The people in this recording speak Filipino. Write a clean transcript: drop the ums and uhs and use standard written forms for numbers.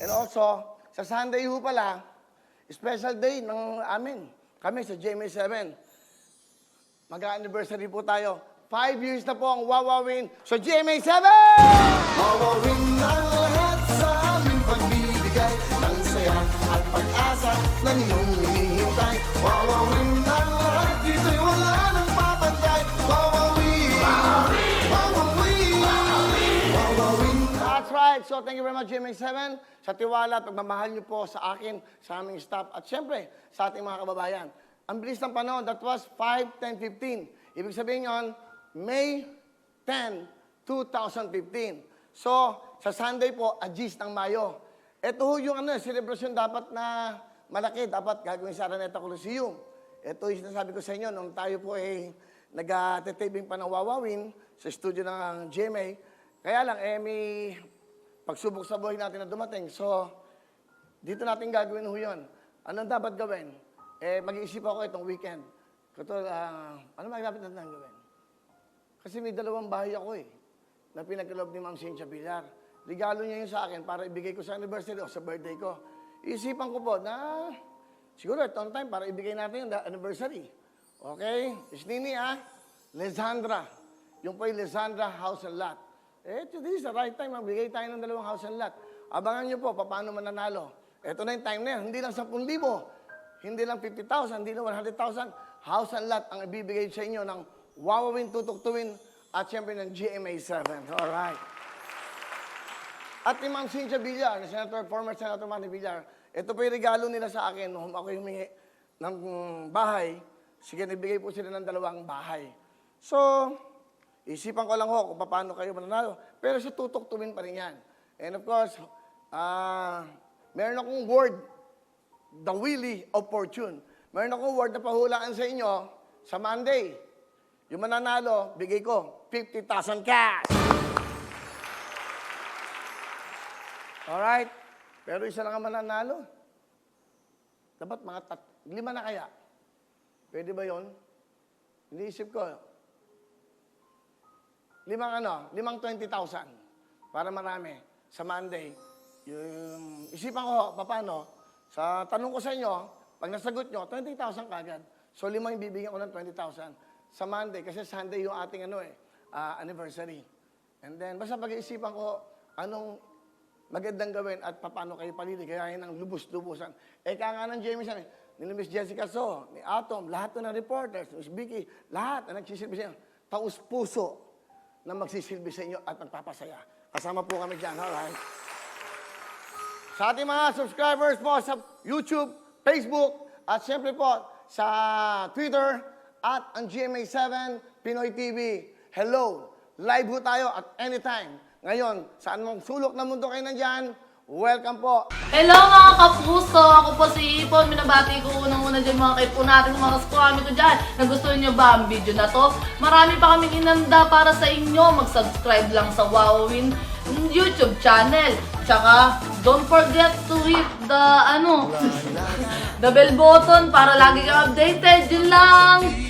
And also, sa Sunday ho pala, special day ng amin. Kami sa GMA7. Mag-anniversary po tayo. 5 years na po ang Wawawin sa GMA7! Wawawin ang lahat sa aming pagbibigay ng saya at pag-asa na iyong hinihintay. Wawawin ang lahat, dito'y wala nang papantay. Wawawin! Wawawin! Wawawin! That's right. So, thank you very much, GMA7, sa tiwala at pagmamahal niyo po sa akin, sa aming staff, at syempre, sa ating mga kababayan. Ang bilis ng panahon, that was 5, 10, 15. Ibig sabihin yon, May 10, 2015. So, sa Sunday po, Agis ng Mayo. Ito ho yung celebration dapat na malaki, dapat gagawin sa Araneta Coliseum. Ito yung sinasabi ko sa inyo, nung tayo po ay nag-taping pa ng Wawawin sa studio ng GMA. Kaya lang, may pagsubok sa buhay natin na dumating. So, dito natin gagawin ho yun. Anong dapat gawin? Mag-iisip ako itong weekend. Ano dapat natin gawin? Kasi may 2 bahay ako na pinagkaloob ni Ma'am Cynthia Villar. Regalo niya yun sa akin para ibigay ko sa anniversary o sa birthday ko. Isipan ko po na siguro itong time para ibigay natin yung anniversary. Okay? Isnini Lezandra. Yung po yung Lezandra House and Lot. Today is the right time. Magbigay tayo ng 2 house and lot. Abangan niyo po paano mananalo. Ito na yung time na yan. Hindi lang 10,000. Hindi lang 50,000. Hindi lang 100,000. House and lot ang ibibigay sa inyo ng Wawawin, Tutuktuin, at siyempre ng GMA7. Alright. At ni Ma'am Cynthia Villar, former Senator Manny Villar, ito po yung regalo nila sa akin nung ako humingi ng bahay. Sige, nabigay po sila ng 2 bahay. So, isipan ko lang ho kung paano kayo mananalo. Pero sa tutuktuin pa rin yan. And of course, meron akong word, the Wheelie of Fortune. Meron akong word na pahulaan sa inyo sa Monday. Yung mananalo, bigay ko 50,000 cash. Alright? Pero isa lang ang mananalo. Dapat mga 5 na kaya. Pwede ba yon? Iniisip ko, 5 20,000 para marami sa Monday. Yung isipan ko, paano? Sa tanong ko sa inyo, pag nasagot nyo, 20,000 kagad. So 5 yung bibigyan ko ng 20,000 sa Monday kasi Sunday yung ating anniversary. And then, basta pag-iisipan ko anong magandang gawin at paano kayo paliligayahin ng lubos-lubusan. Kaya nga ng Jamie sabi, ni Miss Jessica So, ni Atom, lahat ng reporters, Miss Vicky, lahat na nagsisilbi sa inyo, taus-puso na magsisilbi sa inyo at magpapasaya. Kasama po kami dyan, alright? Sa ating mga subscribers po sa YouTube, Facebook, at siyempre po sa Twitter, at ang GMA7 Pinoy TV. Hello! Live po tayo at anytime. Ngayon, saan mong sulok na mundo kayo nandyan, welcome po! Hello mga kapuso! Ako po si Ipon. Minabati ko unang-una dyan mga kaipo natin, mga kaskwami ko dyan. Nagustuhan nyo ba ang video na to? Marami pa kaming inanda para sa inyo. Mag-subscribe lang sa Wawawin YouTube channel. Tsaka, don't forget to hit the, the bell button para lagi kang updated. Yun lang!